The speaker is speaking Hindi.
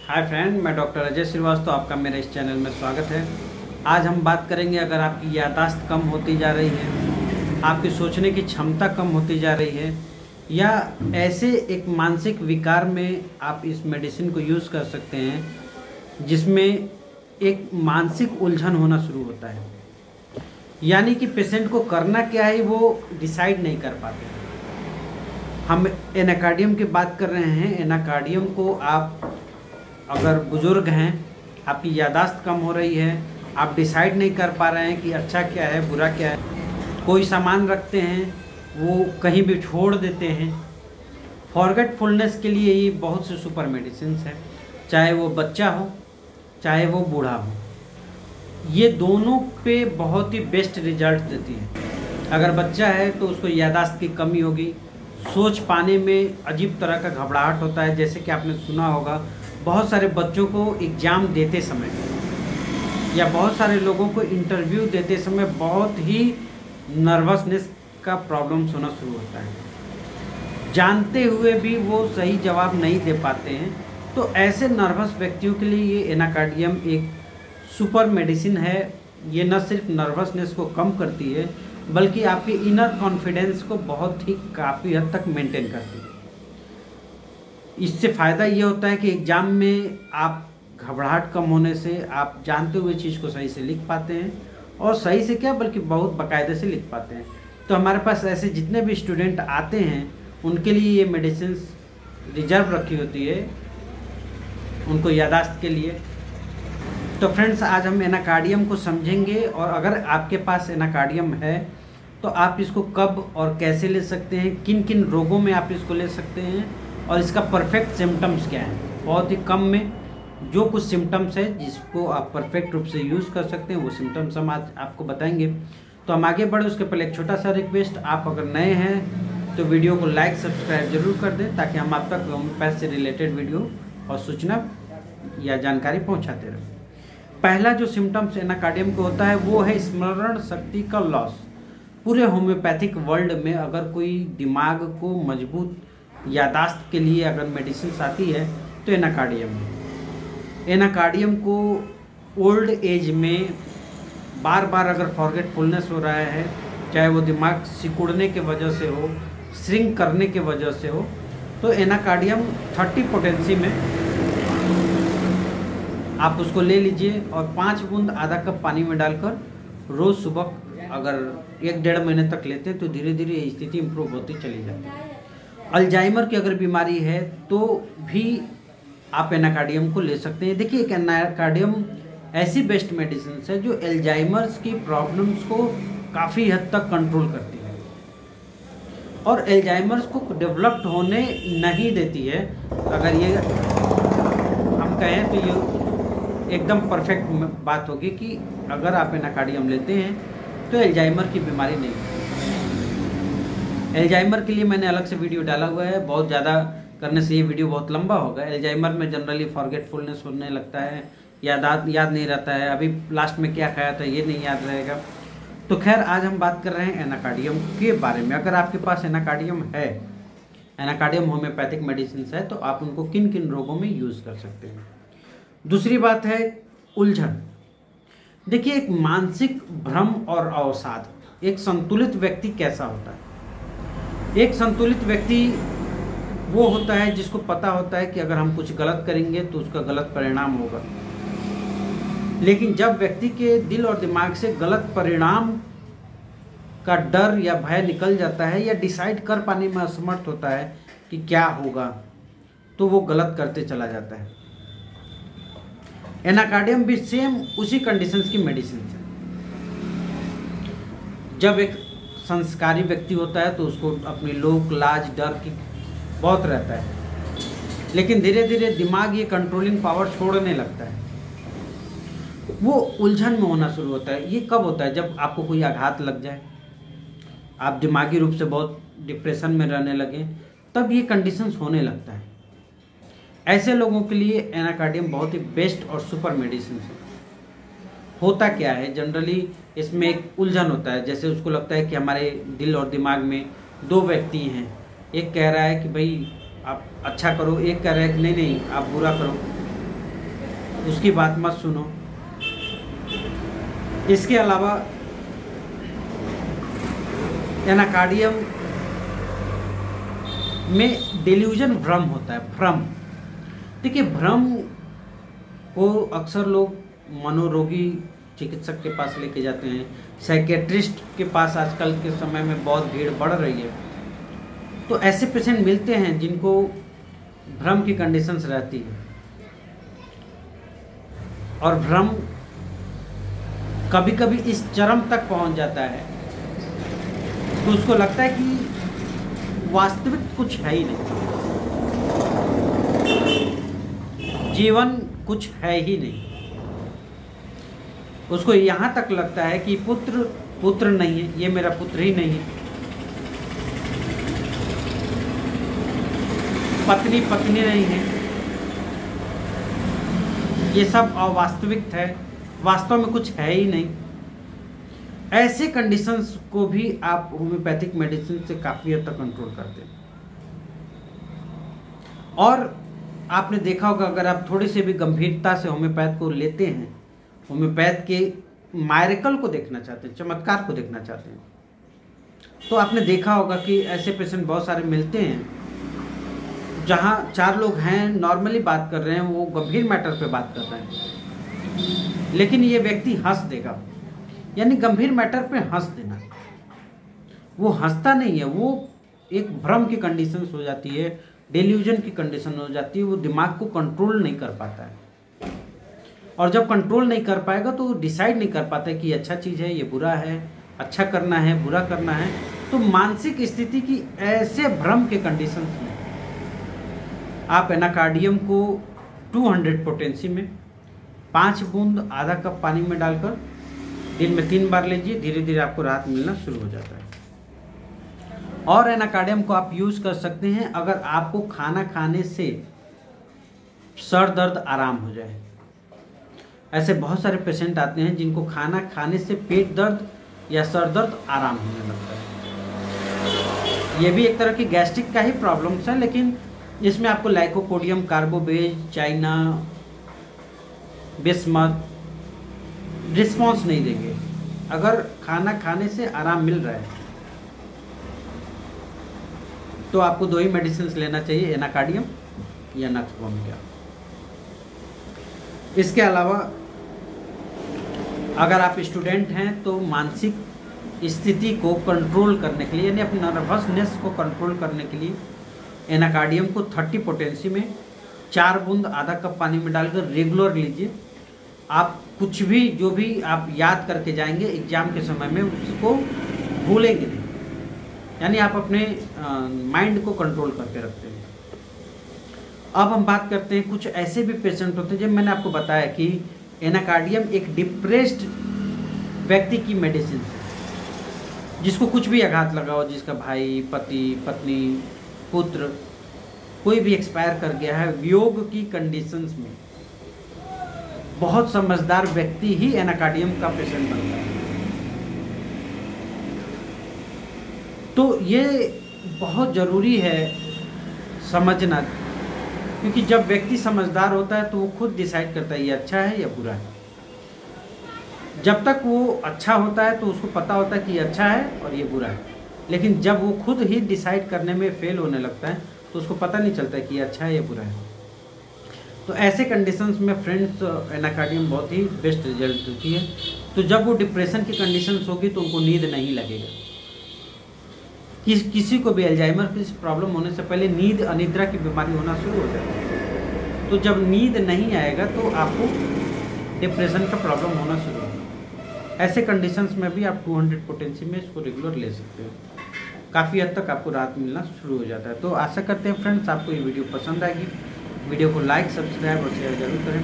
हाय फ्रेंड, मैं डॉक्टर अजय श्रीवास्तव, आपका मेरे इस चैनल में स्वागत है। आज हम बात करेंगे, अगर आपकी याददाश्त कम होती जा रही है, आपकी सोचने की क्षमता कम होती जा रही है, या ऐसे एक मानसिक विकार में आप इस मेडिसिन को यूज़ कर सकते हैं जिसमें एक मानसिक उलझन होना शुरू होता है। यानी कि पेशेंट को करना क्या है वो डिसाइड नहीं कर पाते। हम एनाकार्डियम की बात कर रहे हैं। एनाकार्डियम को आप अगर बुज़ुर्ग हैं, आपकी याददाश्त कम हो रही है, आप डिसाइड नहीं कर पा रहे हैं कि अच्छा क्या है बुरा क्या है, कोई सामान रखते हैं वो कहीं भी छोड़ देते हैं, फॉरगेटफुलनेस के लिए ये बहुत से सुपर मेडिसिन हैं। चाहे वो बच्चा हो चाहे वो बूढ़ा हो, ये दोनों पे बहुत ही बेस्ट रिजल्ट देती है। अगर बच्चा है तो उसको याददाश्त की कमी होगी, सोच पाने में अजीब तरह का घबराहट होता है। जैसे कि आपने सुना होगा, बहुत सारे बच्चों को एग्ज़ाम देते समय या बहुत सारे लोगों को इंटरव्यू देते समय बहुत ही नर्वसनेस का प्रॉब्लम्स होना शुरू होता है। जानते हुए भी वो सही जवाब नहीं दे पाते हैं। तो ऐसे नर्वस व्यक्तियों के लिए ये एनाकार्डियम एक सुपर मेडिसिन है। ये न सिर्फ नर्वसनेस को कम करती है बल्कि आपके इनर कॉन्फिडेंस को बहुत ही काफ़ी हद तक मेंटेन करती है। इससे फ़ायदा ये होता है कि एग्ज़ाम में आप घबराहट कम होने से आप जानते हुए चीज़ को सही से लिख पाते हैं, और सही से क्या बल्कि बहुत बाकायदे से लिख पाते हैं। तो हमारे पास ऐसे जितने भी स्टूडेंट आते हैं उनके लिए ये मेडिसिन रिजर्व रखी होती है, उनको याददाश्त के लिए। तो फ्रेंड्स, आज हम एनाकार्डियम को समझेंगे, और अगर आपके पास एनाकार्डियम है तो आप इसको कब और कैसे ले सकते हैं, किन किन रोगों में आप इसको ले सकते हैं, और इसका परफेक्ट सिम्टम्स क्या हैं। बहुत ही कम में जो कुछ सिम्टम्स है जिसको आप परफेक्ट रूप से यूज़ कर सकते हैं, वो सिम्टम्स हम आज आपको बताएंगे। तो हम आगे बढ़े उसके पहले एक छोटा सा रिक्वेस्ट, आप अगर नए हैं तो वीडियो को लाइक सब्सक्राइब जरूर कर दें, ताकि हम आप तक होम्योपैथ से रिलेटेड वीडियो और सूचना या जानकारी पहुँचाते रहें। पहला जो सिम्टम्स एनाकार्डियम को होता है वो है स्मरण शक्ति का लॉस। पूरे होम्योपैथिक वर्ल्ड में अगर कोई दिमाग को मजबूत याददाश्त के लिए अगर मेडिसिन आती है तो एनाकार्डियम है। एनाकार्डियम को ओल्ड एज में बार बार अगर फॉरगेटफुलनेस हो रहा है, चाहे वो दिमाग सिकुड़ने के वजह से हो, श्रिंक करने के वजह से हो, तो एनाकार्डियम 30 पोटेंसी में आप उसको ले लीजिए और 5 बूंद आधा कप पानी में डालकर रोज़ सुबह अगर 1-1.5 महीने तक लेते हैं तो धीरे धीरे ये स्थिति इम्प्रूव होती चली जाती है। अल्जाइमर की अगर बीमारी है तो भी आप एनाकार्डियम को ले सकते हैं। देखिए, एक एनाकार्डियम ऐसी बेस्ट मेडिसिन है जो अल्जाइमर्स की प्रॉब्लम्स को काफ़ी हद तक कंट्रोल करती है और अल्जाइमर्स को डेवलप्ड होने नहीं देती है। अगर ये हम कहें तो ये एकदम परफेक्ट बात होगी कि अगर आप एनाकार्डियम लेते हैं तो अल्जाइमर की बीमारी नहीं है। एल्जाइमर के लिए मैंने अलग से वीडियो डाला हुआ है, बहुत ज़्यादा करने से ये वीडियो बहुत लंबा होगा। एल्जाइमर में जनरली फॉरगेटफुलनेस होने लगता है, याद नहीं रहता है, अभी लास्ट में क्या खाया था ये नहीं याद रहेगा। तो खैर, आज हम बात कर रहे हैं एनाकार्डियम के बारे में। अगर आपके पास एनाकार्डियम है, एनाकार्डियम होम्योपैथिक मेडिसिन है, तो आप उनको किन किन रोगों में यूज़ कर सकते हैं। दूसरी बात है उलझन। देखिए, एक मानसिक भ्रम और अवसाद। एक संतुलित व्यक्ति कैसा होता है? एक संतुलित व्यक्ति वो होता है जिसको पता होता है कि अगर हम कुछ गलत करेंगे तो उसका गलत परिणाम होगा। लेकिन जब व्यक्ति के दिल और दिमाग से गलत परिणाम का डर या भय निकल जाता है, या डिसाइड कर पाने में असमर्थ होता है कि क्या होगा, तो वो गलत करते चला जाता है। एनाकार्डियम भी सेम उसी कंडीशंस की मेडिसिन है। जब एक संस्कारी व्यक्ति होता है तो उसको अपनी लोक लाज डर की बहुत रहता है, लेकिन धीरे धीरे दिमाग ये कंट्रोलिंग पावर छोड़ने लगता है, वो उलझन में होना शुरू होता है। ये कब होता है? जब आपको कोई आघात लग जाए, आप दिमागी रूप से बहुत डिप्रेशन में रहने लगे, तब ये कंडीशंस होने लगता है। ऐसे लोगों के लिए एनाकार्डियम बहुत ही बेस्ट और सुपर मेडिसिन है। होता क्या है, जनरली इसमें एक उलझन होता है। जैसे उसको लगता है कि हमारे दिल और दिमाग में 2 व्यक्ति हैं, एक कह रहा है कि भाई आप अच्छा करो, एक कह रहा है कि नहीं आप बुरा करो। उसकी बात मत सुनो। इसके अलावा एनाकार्डियम में डिल्यूजन, भ्रम होता है। भ्रम, देखिए भ्रम को अक्सर लोग मनोरोगी चिकित्सक के पास लेके जाते हैं, साइकेट्रिस्ट के पास आजकल के समय में बहुत भीड़ बढ़ रही है। तो ऐसे पेशेंट मिलते हैं जिनको भ्रम की कंडीशंस रहती है, और भ्रम कभी कभी इस चरम तक पहुंच जाता है तो उसको लगता है कि वास्तविक कुछ है ही नहीं, जीवन कुछ है ही नहीं। उसको यहाँ तक लगता है कि पुत्र नहीं है, ये मेरा पुत्र ही नहीं है, पत्नी नहीं है, ये सब अवास्तविक है, वास्तव में कुछ है ही नहीं। ऐसे कंडीशंस को भी आप होम्योपैथिक मेडिसिन से काफ़ी हद तक कंट्रोल करते हैं। और आपने देखा होगा, अगर आप थोड़ी सी भी गंभीरता से होम्योपैथ को लेते हैं, होम्योपैथ के मायरेकल को देखना चाहते हैं, चमत्कार को देखना चाहते हैं, तो आपने देखा होगा कि ऐसे पेशेंट बहुत सारे मिलते हैं जहाँ 4 लोग हैं, नॉर्मली बात कर रहे हैं, वो गंभीर मैटर पे बात कर रहे हैं, लेकिन ये व्यक्ति हंस देगा। यानी गंभीर मैटर पे हंस देना, वो हंसता नहीं है, वो एक भ्रम की कंडीशन हो जाती है, डिल्यूजन की कंडीशन हो जाती है, वो दिमाग को कंट्रोल नहीं कर पाता है। और जब कंट्रोल नहीं कर पाएगा तो डिसाइड नहीं कर पाता है कि अच्छा चीज़ है, ये बुरा है, अच्छा करना है, बुरा करना है। तो मानसिक स्थिति की ऐसे भ्रम के कंडीशन में आप एनाकार्डियम को 200 पोटेंसी में 5 बूंद आधा कप पानी में डालकर दिन में 3 बार लीजिए, धीरे धीरे आपको राहत मिलना शुरू हो जाता है। और एनाकार्डियम को आप यूज़ कर सकते हैं अगर आपको खाना खाने से सर दर्द आराम हो जाए। ऐसे बहुत सारे पेशेंट आते हैं जिनको खाना खाने से पेट दर्द या सर दर्द आराम होने लगता है। ये भी एक तरह की गैस्ट्रिक का ही प्रॉब्लम्स है, लेकिन इसमें आपको lycopodium, carbo veg, China, bismuth response नहीं देंगे। अगर खाना खाने से आराम मिल रहा है तो आपको 2 ही मेडिसिन लेना चाहिए, एनाकार्डियम या नक्सवोमिया। इसके अलावा अगर आप स्टूडेंट हैं तो मानसिक स्थिति को कंट्रोल करने के लिए, यानी अपनी नर्वसनेस को कंट्रोल करने के लिए एनाकार्डियम को 30 पोटेंसी में 4 बूंद आधा कप पानी में डालकर रेगुलर लीजिए। आप कुछ भी जो भी आप याद करके जाएंगे एग्जाम के समय में उसको भूलेंगे नहीं, यानी आप अपने माइंड को कंट्रोल करके रखते हैं। अब हम बात करते हैं, कुछ ऐसे भी पेशेंट होते हैं, जब मैंने आपको बताया कि एनाकार्डियम एक डिप्रेस्ड व्यक्ति की मेडिसिन है, जिसको कुछ भी आघात लगा हो, जिसका भाई, पति, पत्नी, पुत्र कोई भी एक्सपायर कर गया है, वियोग की कंडीशंस में बहुत समझदार व्यक्ति ही एनाकार्डियम का पेशेंट बनता है। तो ये बहुत ज़रूरी है समझना, क्योंकि जब व्यक्ति समझदार होता है तो वो खुद डिसाइड करता है ये अच्छा है या बुरा है। जब तक वो अच्छा होता है तो उसको पता होता है कि ये अच्छा है और ये बुरा है, लेकिन जब वो खुद ही डिसाइड करने में फेल होने लगता है तो उसको पता नहीं चलता है कि ये अच्छा है या बुरा है। तो ऐसे कंडीशंस में फ्रेंड्स एनाकार्डियम बहुत ही बेस्ट रिजल्ट देती है। तो जब वो डिप्रेशन की कंडीशंस होगी तो उनको नींद नहीं लगेगा। किसी को भी अल्जाइमर की प्रॉब्लम होने से पहले नींद अनिद्रा की बीमारी होना शुरू हो जाती है। तो जब नींद नहीं आएगा तो आपको डिप्रेशन का प्रॉब्लम होना शुरू होगा। ऐसे कंडीशंस में भी आप 200 पोटेंसी में इसको रेगुलर ले सकते हो, काफ़ी हद तक आपको राहत मिलना शुरू हो जाता है। तो आशा करते हैं फ्रेंड्स आपको ये वीडियो पसंद आएगी। वीडियो को लाइक, सब्सक्राइब और शेयर जरूर करें।